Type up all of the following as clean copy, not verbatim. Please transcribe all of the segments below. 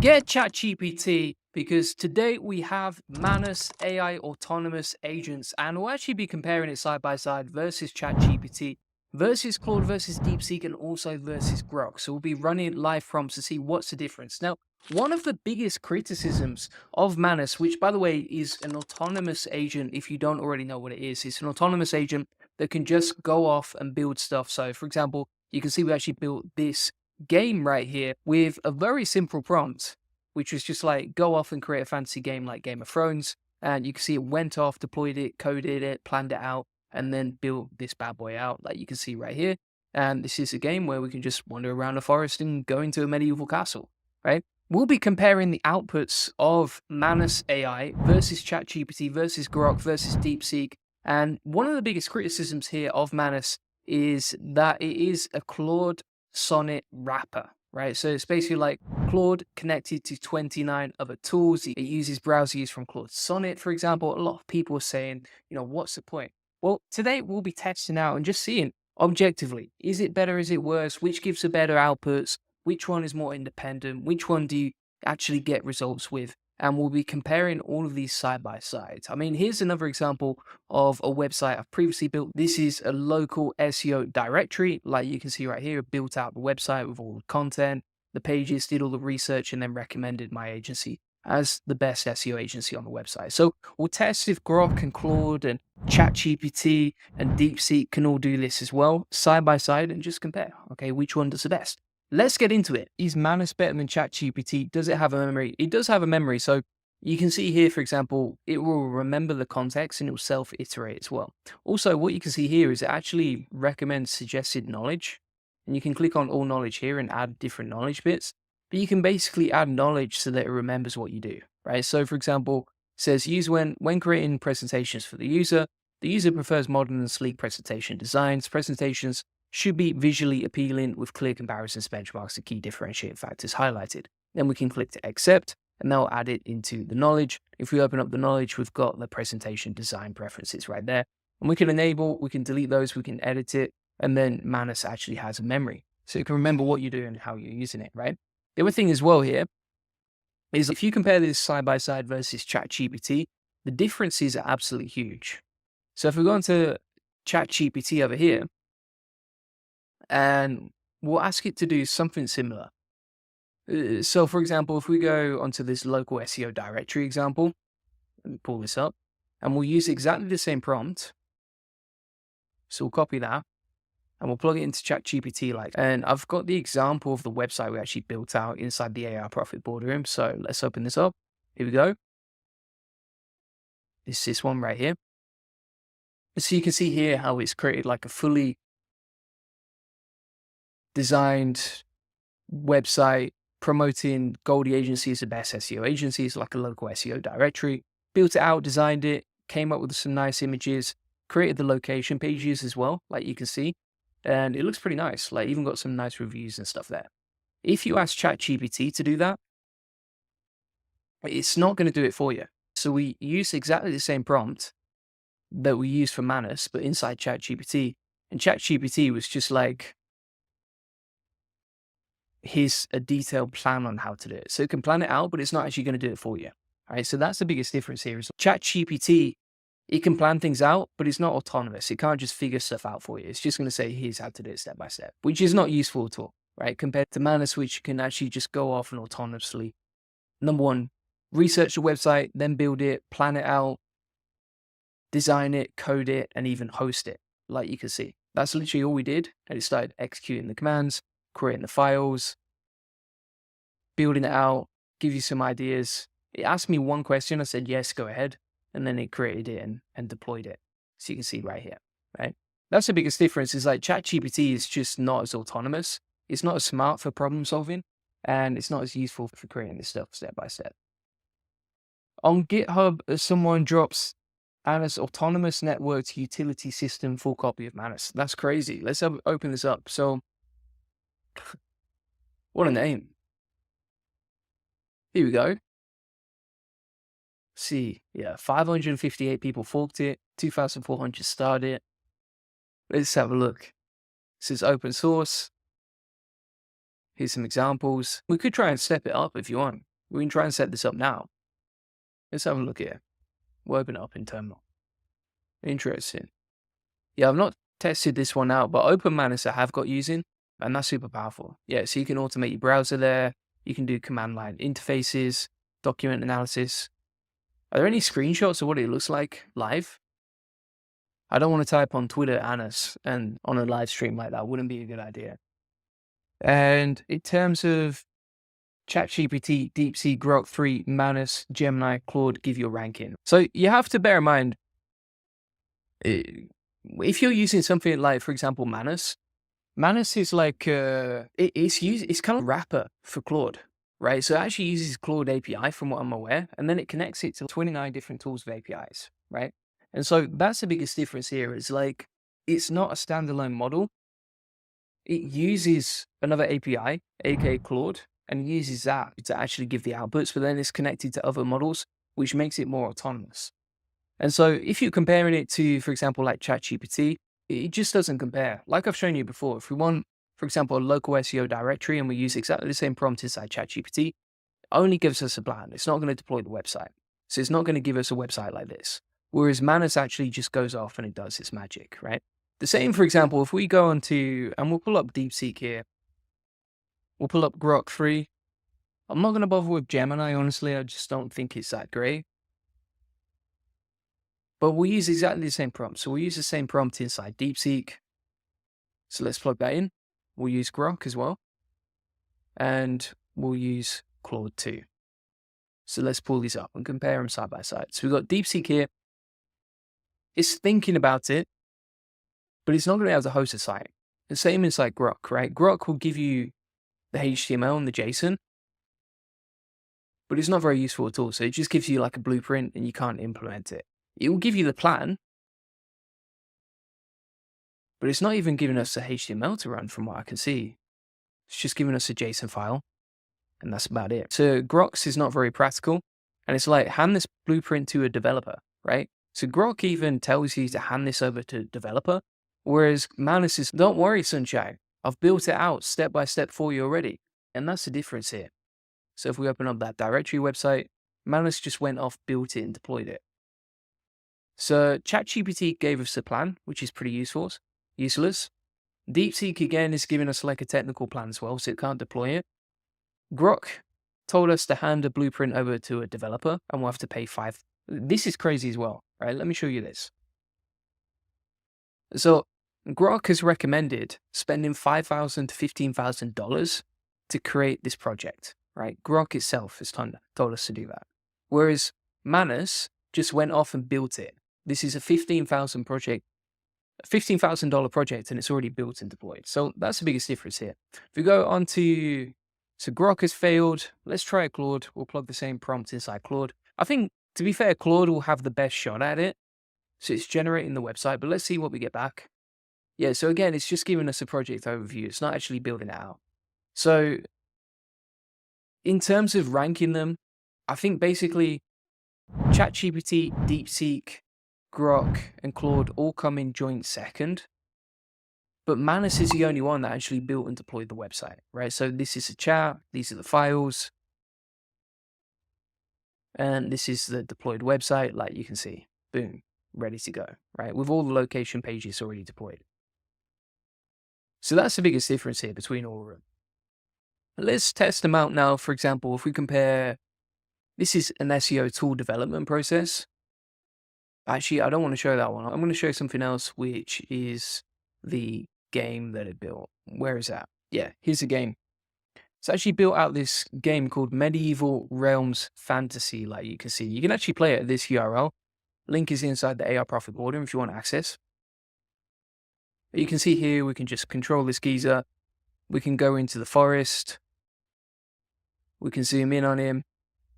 Get ChatGPT because today we have Manus AI autonomous agents, and we'll actually be comparing it side by side versus ChatGPT, versus Claude, versus DeepSeek, and also versus Grok. So we'll be running live prompts to see what's the difference. Now, one of the biggest criticisms of Manus, which by the way is an autonomous agent, if you don't already know what it is, it's an autonomous agent that can just go off and build stuff. So, for example, you can see we actually built this game right here with a very simple prompt, which was just like go off and create a fantasy game like Game of Thrones. And you can see it went off, deployed it, coded it, planned it out, and then built this bad boy out, like you can see right here. And this is a game where we can just wander around a forest and go into a medieval castle, right? We'll be comparing the outputs of Manus AI versus ChatGPT versus Grok versus DeepSeek. And one of the biggest criticisms here of Manus is that it is a Claude Sonnet wrapper, right? So it's basically like Claude connected to 29 other tools. It uses browsers from Claude Sonnet, for example. A lot of people are saying, what's the point? Well, today we'll be testing out and just seeing objectively, is it better, is it worse? Which gives the better outputs? Which one is more independent? Which one do you actually get results with? And we'll be comparing all of these side by side. I mean, here's another example of a website I've previously built. This is a local SEO directory. Like you can see right here, built out the website with all the content, the pages, did all the research, and then recommended my agency as the best SEO agency on the website. So we'll test if Grok and Claude and ChatGPT and DeepSeek can all do this as well, side by side, and just compare. Okay, which one does the best? Let's get into it. Is Manus better than ChatGPT? Does it have a memory? It does have a memory. So you can see here, for example, it will remember the context and it will self-iterate as well. Also, what you can see here is it actually recommends suggested knowledge. And you can click on all knowledge here and add different knowledge bits. But you can basically add knowledge so that it remembers what you do, right? So for example, it says use when creating presentations for the user prefers modern and sleek presentation designs. Presentations should be visually appealing with clear comparisons, benchmarks, and key differentiating factors highlighted. Then we can click to accept, and they'll add it into the knowledge. If we open up the knowledge, we've got the presentation design preferences right there. And we can enable, we can delete those, we can edit it, and then Manus actually has a memory. So you can remember what you're doing and how you're using it, right? The other thing as well here is if you compare this side by side versus ChatGPT, the differences are absolutely huge. So if we go into ChatGPT over here, and we'll ask it to do something similar. So for example, if we go onto this local SEO directory example, let me pull this up, and we'll use exactly the same prompt. So we'll copy that and we'll plug it into ChatGPT and I've got the example of the website we actually built out inside the AI Profit Boardroom. So let's open this up. Here we go. This one right here. So you can see here how it's created like a fully designed website promoting Goldie Agency as the best SEO agency. It's like a local SEO directory. Built it out, designed it, came up with some nice images, created the location pages as well, like you can see. And it looks pretty nice, like even got some nice reviews and stuff there. If you ask ChatGPT to do that, it's not going to do it for you. So we use exactly the same prompt that we use for Manus, but inside ChatGPT. And ChatGPT was just like, here's a detailed plan on how to do it. So it can plan it out, but it's not actually going to do it for you. All right. So that's the biggest difference here is ChatGPT, it can plan things out, but it's not autonomous. It can't just figure stuff out for you. It's just going to say, here's how to do it step by step, which is not useful at all, right? Compared to Manus, which can actually just go off and autonomously, number one, research the website, then build it, plan it out, design it, code it, and even host it, like you can see. That's literally all we did. And it started executing the commands, creating the files, building it out, give you some ideas. It asked me one question. I said, yes, go ahead. And then it created it and deployed it. So you can see right here, right? That's the biggest difference is like ChatGPT is just not as autonomous. It's not as smart for problem solving, and it's not as useful for creating this stuff step by step. On GitHub, someone drops Manus autonomous networked utility system full copy of Manus. That's crazy. Let's open this up. So what a name. Here we go. See, yeah, 558 people forked it, 2,400 started it. Let's have a look. This is open source. Here's some examples. We could try and step it up if you want. We can try and set this up now. Let's have a look here. We'll open it up in terminal. Interesting. Yeah, I've not tested this one out, but Open Manus I have got using, and that's super powerful. Yeah, so you can automate your browser there. You can do command line interfaces, document analysis. Are there any screenshots of what it looks like live? I don't want to type on Twitter Anus and on a live stream like that. Wouldn't be a good idea. And in terms of ChatGPT, DeepSeek, Grok 3, Manus, Gemini, Claude give you a ranking. So you have to bear in mind, if you're using something like, for example, Manus is like it's kind of a wrapper for Claude, right? So it actually uses Claude API from what I'm aware, and then it connects it to 29 different tools of APIs, right? And so that's the biggest difference here. Is like it's not a standalone model. It uses another API, aka Claude, and uses that to actually give the outputs, but then it's connected to other models, which makes it more autonomous. And so if you're comparing it to, for example, like ChatGPT, it just doesn't compare. Like I've shown you before, if we want, for example, a local SEO directory and we use exactly the same prompt inside ChatGPT, it only gives us a plan. It's not going to deploy the website. So it's not going to give us a website like this. Whereas Manus actually just goes off and it does its magic, right? The same, for example, if we go on to, and we'll pull up DeepSeek here. We'll pull up Grok 3. I'm not going to bother with Gemini, honestly. I just don't think it's that great. But we'll use exactly the same prompt. So we'll use the same prompt inside DeepSeek. So let's plug that in. We'll use Grok as well. And we'll use Claude 2. So let's pull these up and compare them side by side. So we've got DeepSeek here. It's thinking about it, but it's not going to be able to host a site. The same inside Grok, right? Grok will give you the HTML and the JSON, but it's not very useful at all. So it just gives you like a blueprint and you can't implement it. It will give you the plan, but it's not even giving us the HTML to run from what I can see. It's just giving us a JSON file, and that's about it. So Grok's is not very practical, and it's like hand this blueprint to a developer, right? So Grok even tells you to hand this over to a developer, whereas Manus is, don't worry, Sunshine, I've built it out step by step for you already. And that's the difference here. So if we open up that directory website, Manus just went off, built it, and deployed it. So ChatGPT gave us a plan, which is pretty useless. DeepSeek again is giving us like a technical plan as well, so it can't deploy it. Grok told us to hand a blueprint over to a developer, and we'll have to pay $5. This is crazy as well, right? Let me show you this. So Grok has recommended spending $5,000 to $15,000 to create this project, right? Grok itself has told us to do that. Whereas Manus just went off and built it. This is a $15,000 project, and it's already built and deployed. So that's the biggest difference here. If we go on to, so Grok has failed. Let's try Claude. We'll plug the same prompt inside Claude. I think, to be fair, Claude will have the best shot at it. So it's generating the website, but let's see what we get back. Yeah, so again, it's just giving us a project overview. It's not actually building it out. So in terms of ranking them, I think basically ChatGPT, DeepSeek, Grok, and Claude all come in joint second. But Manus is the only one that actually built and deployed the website, right? So this is a chat, these are the files, and this is the deployed website, like you can see. Boom, ready to go, right? With all the location pages already deployed. So that's the biggest difference here between all of them. Let's test them out now. For example, if we compare, this is an SEO tool development process. Actually, I don't want to show that one. I'm going to show something else, which is the game that it built. Where is that? Yeah, here's the game. It's actually built out this game called Medieval Realms Fantasy, like you can see. You can actually play it at this URL. Link is inside the AI profit border if you want access. You can see here, we can just control this geezer. We can go into the forest. We can zoom in on him.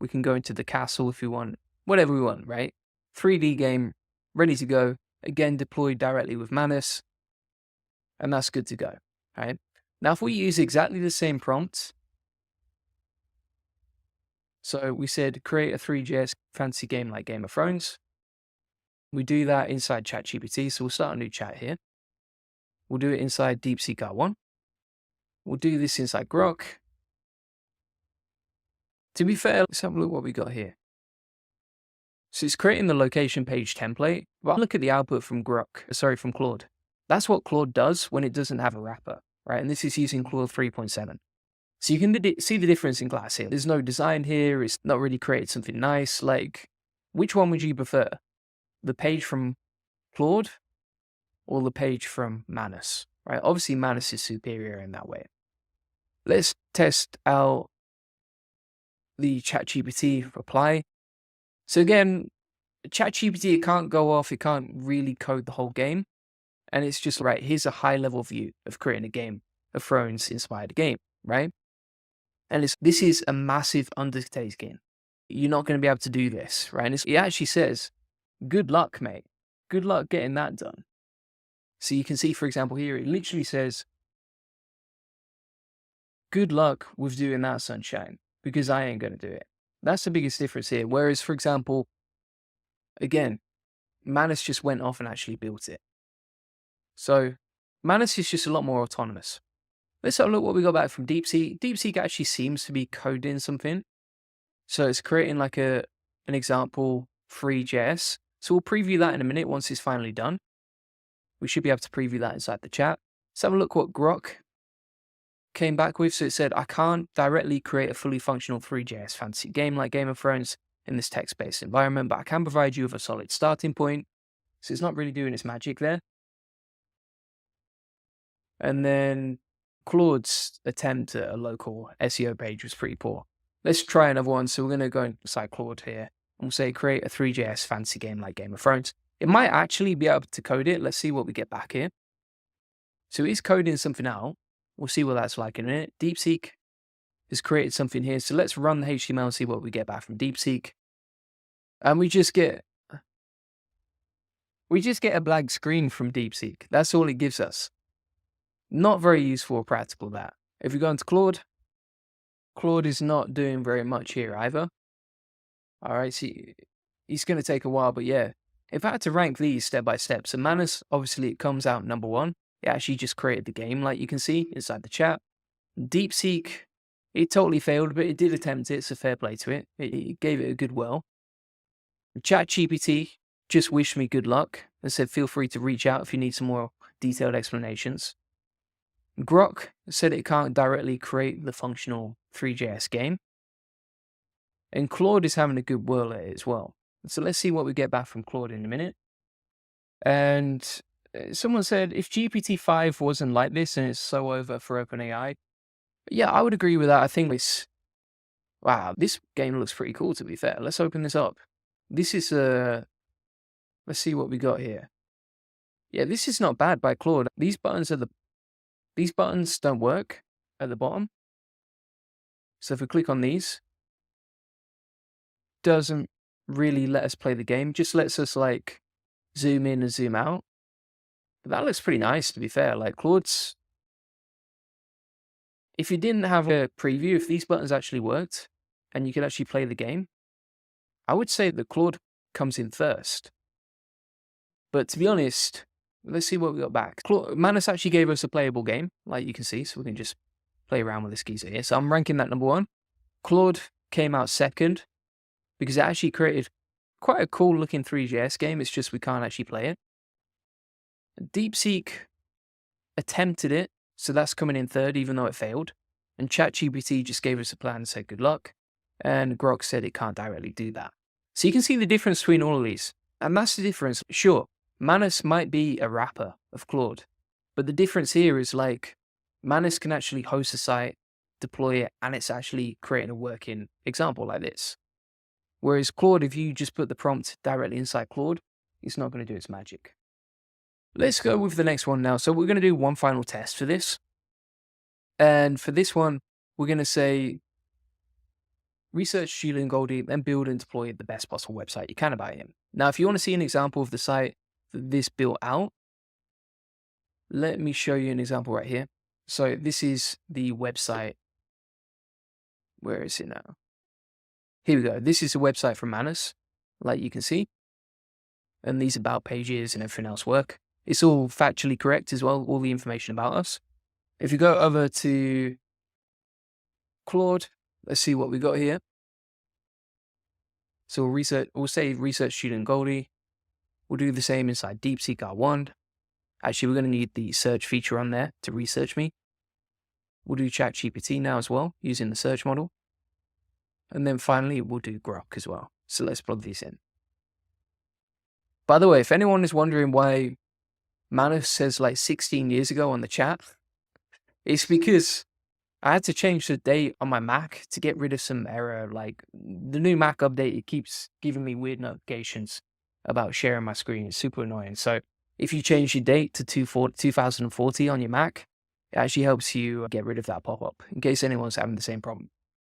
We can go into the castle if we want. Whatever we want, right? 3D game, ready to go. Again, deployed directly with Manus. And that's good to go, right? Now, if we use exactly the same prompt, so we said create a 3JS fantasy game like Game of Thrones. We do that inside ChatGPT, so we'll start a new chat here. We'll do it inside DeepSeek R1. We'll do this inside Grok. To be fair, let's have a look what we got here. So it's creating the location page template, but look at the output from from Claude. That's what Claude does when it doesn't have a wrapper, right? And this is using Claude 3.7. So you can see the difference in Glass here. There's no design here. It's not really created something nice. Like, which one would you prefer? The page from Claude or the page from Manus, right? Obviously, Manus is superior in that way. Let's test out the ChatGPT reply. So again, ChatGPT, it can't go off. It can't really code the whole game. And it's just, right, here's a high-level view of creating a Game of Thrones-inspired game, right? And this is a massive undertaking. You're not going to be able to do this, right? And it actually says, good luck, mate. Good luck getting that done. So you can see, for example, here, it literally says, good luck with doing that, sunshine, because I ain't going to do it. That's the biggest difference here. Whereas, for example, again, Manus just went off and actually built it. So Manus is just a lot more autonomous. Let's have a look what we got back from DeepSeek. DeepSeek actually seems to be coding something. So it's creating like an example 3.js. So we'll preview that in a minute once it's finally done. We should be able to preview that inside the chat. Let's have a look what Grok came back with. So it said, I can't directly create a fully functional 3.js fantasy game like Game of Thrones in this text-based environment, but I can provide you with a solid starting point. So it's not really doing its magic there. And then Claude's attempt at a local SEO page was pretty poor. Let's try another one. So we're going to go inside Claude here. And we'll say create a 3.js fantasy game like Game of Thrones. It might actually be able to code it. Let's see what we get back here. So it's coding something out. We'll see what that's like in a minute. DeepSeek has created something here. So let's run the HTML and see what we get back from DeepSeek. And we just get a blank screen from DeepSeek. That's all it gives us. Not very useful or practical, that. If we go into Claude, Claude is not doing very much here either. All right, so it's going to take a while, but yeah. If I had to rank these step by step, so Manus, obviously it comes out number 1. It actually just created the game, like you can see inside the chat. DeepSeek, it totally failed, but it did attempt it, so fair play to it. It gave it a good whirl. ChatGPT just wished me good luck and said feel free to reach out if you need some more detailed explanations. Grok said it can't directly create the functional 3.js game. And Claude is having a good whirl at it as well. So let's see what we get back from Claude in a minute. And someone said, if GPT-5 wasn't like this and it's so over for OpenAI, yeah, I would agree with that. I think wow, this game looks pretty cool, to be fair. Let's open this up. This is, let's see what we got here. Yeah, this is not bad by Claude. These buttons don't work at the bottom. So if we click on these, doesn't really let us play the game, just lets us like zoom in and zoom out. But that looks pretty nice, to be fair. Like Claude's, if you didn't have a preview, if these buttons actually worked and you could actually play the game, I would say that Claude comes in first. But to be honest, let's see what we got back. Manus actually gave us a playable game, like you can see, so we can just play around with this geezer here. So I'm ranking that number 1. Claude came out second because it actually created quite a cool looking 3.js game. It's just we can't actually play it. DeepSeek attempted it, so that's coming in third, even though it failed. And ChatGPT just gave us a plan and said good luck. And Grok said it can't directly do that. So you can see the difference between all of these. And that's the difference. Sure, Manus might be a wrapper of Claude, but the difference here is like Manus can actually host a site, deploy it, and it's actually creating a working example like this. Whereas Claude, if you just put the prompt directly inside Claude, it's not going to do its magic. Let's go with the next one now. So we're going to do one final test for this. And for this one, we're going to say, research Julian Goldie, then build and deploy the best possible website you can about him. Now, if you want to see an example of the site that this built out, let me show you an example right here. So this is the website. Where is it now? Here we go. This is a website from Manus, like you can see. And these about pages and everything else work. It's all factually correct as well, all the information about us. If you go over to Claude, let's see what we got here. So we'll say research student Goldie. We'll do the same inside DeepSeek R1. Actually, we're going to need the search feature on there to research me. We'll do ChatGPT now as well, using the search model. And then finally, we'll do Grok as well. So let's plug these in. By the way, if anyone is wondering why Manus says like 16 years ago on the chat, it's because I had to change the date on my Mac to get rid of some error. Like the new Mac update, it keeps giving me weird notifications about sharing my screen. It's super annoying. So if you change your date to 2040 on your Mac, it actually helps you get rid of that pop-up in case anyone's having the same problem.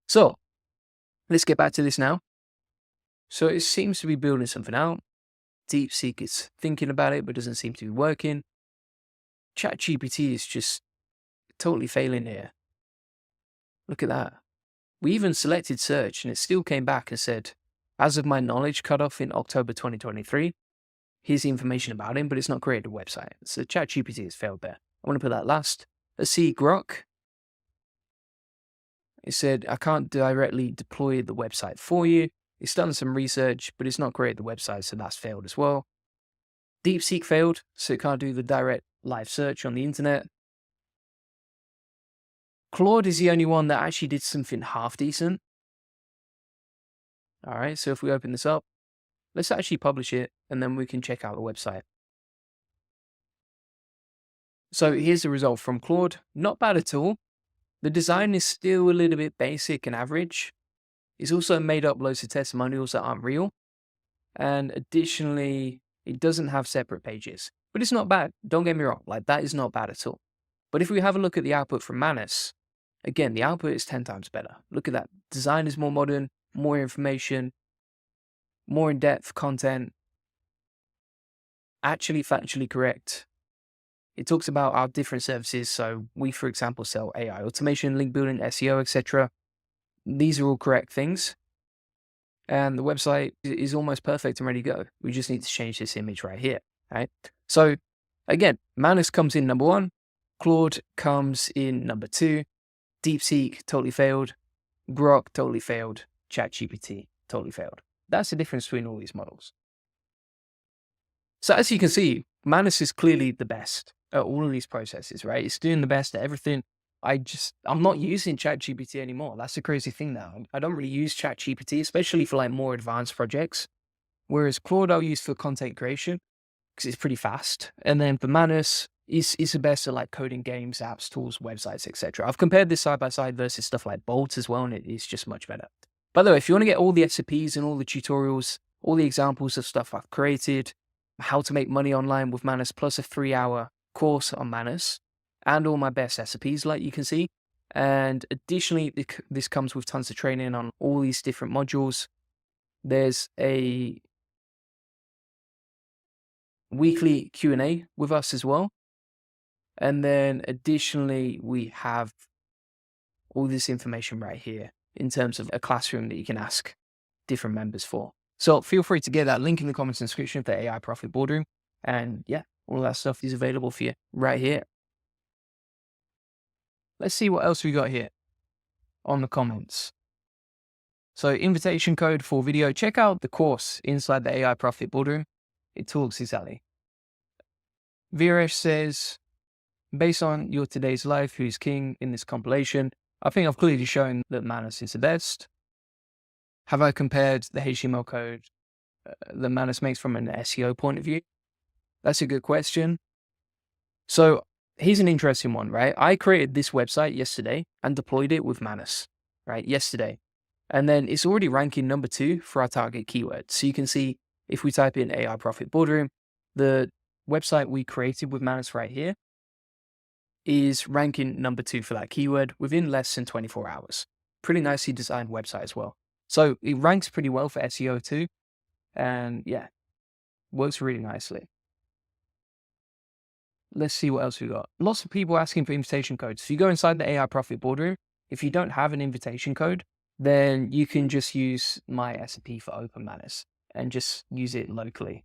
So let's get back to this now. So it seems to be building something out. DeepSeek is thinking about it, but doesn't seem to be working. ChatGPT is just totally failing here. Look at that. We even selected search and it still came back and said, as of my knowledge cutoff in October 2023, here's the information about him, but it's not created a website. So ChatGPT has failed there. I want to put that last. Let's see Grok. It said, I can't directly deploy the website for you. It's done some research, but it's not created the website, so that's failed as well. DeepSeek failed, so it can't do the direct live search on the internet. Claude is the only one that actually did something half decent. All right, so if we open this up, let's actually publish it, and then we can check out the website. So here's the result from Claude. Not bad at all. The design is still a little bit basic and average. It's also made up loads of testimonials that aren't real. And additionally, it doesn't have separate pages. But it's not bad. Don't get me wrong. Like, that is not bad at all. But if we have a look at the output from Manus, again, the output is 10 times better. Look at that. Design is more modern, more information, more in-depth content, actually factually correct. It talks about our different services. So we, for example, sell AI automation, link building, SEO, etc. These are all correct things. And the website is almost perfect and ready to go. We just need to change this image right here, right? So again, Manus comes in number 1. Claude comes in number 2. DeepSeek totally failed. Grok totally failed. ChatGPT totally failed. That's the difference between all these models. So as you can see, Manus is clearly the best at all of these processes, right? It's doing the best at everything. I'm not using ChatGPT anymore. That's the crazy thing now. I don't really use ChatGPT, especially for like more advanced projects. Whereas Claude I'll use for content creation because it's pretty fast. And then for Manus, is the best at like coding games, apps, tools, websites, etc. I've compared this side by side versus stuff like Bolt as well, and it is just much better. By the way, if you want to get all the SOPs and all the tutorials, all the examples of stuff I've created, how to make money online with Manus, plus a 3-hour course on Manus, and all my best SOPs, like you can see. And additionally, this comes with tons of training on all these different modules. There's a weekly Q&A with us as well. And then additionally, we have all this information right here in terms of a classroom that you can ask different members for. So feel free to get that link in the comments description for the AI Profit Boardroom. And yeah, all that stuff is available for you right here. Let's see what else we got here on the comments. So invitation code for video. Check out the course inside the AI Profit Boardroom. It talks exactly. Viresh says, based on your today's life, who's king in this compilation? I think I've clearly shown that Manus is the best. Have I compared the HTML code that Manus makes from an SEO point of view? That's a good question. So here's an interesting one, right? I created this website yesterday and deployed it with Manus, right? Yesterday. And then it's already ranking number 2 for our target keyword. So you can see if we type in AI Profit Boardroom, the website we created with Manus right here is ranking number 2 for that keyword within less than 24 hours. Pretty nicely designed website as well. So it ranks pretty well for SEO too. And yeah, works really nicely. Let's see what else we got. Lots of people asking for invitation codes. If you go inside the AI Profit Boardroom, if you don't have an invitation code, then you can just use my SOP for Open Manus and just use it locally.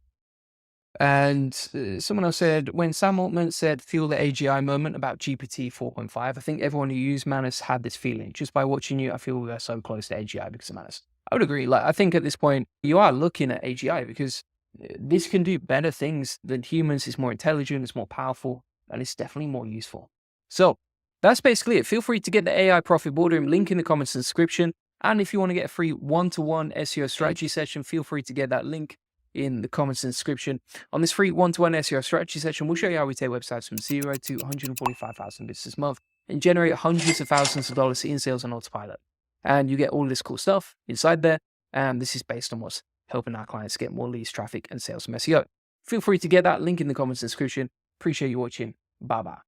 And someone else said, when Sam Altman said, feel the AGI moment about GPT 4.5, I think everyone who used Manus had this feeling. Just by watching you, I feel we are so close to AGI because of Manus. I would agree. Like, I think at this point, you are looking at AGI because this can do better things than humans. It's more intelligent, it's more powerful, and it's definitely more useful. So that's basically it. Feel free to get the AI Profit Boardroom link in the comments and description. And if you want to get a free one-to-one SEO strategy session, feel free to get that link in the comments and description. On this free one-to-one SEO strategy session, we'll show you how we take websites from 0 to 145,000 visitors a month and generate hundreds of thousands of dollars in sales on autopilot. And you get all this cool stuff inside there. And this is based on what's helping our clients get more leads, traffic, and sales from SEO. Feel free to get that link in the comments and description. Appreciate you watching. Bye bye.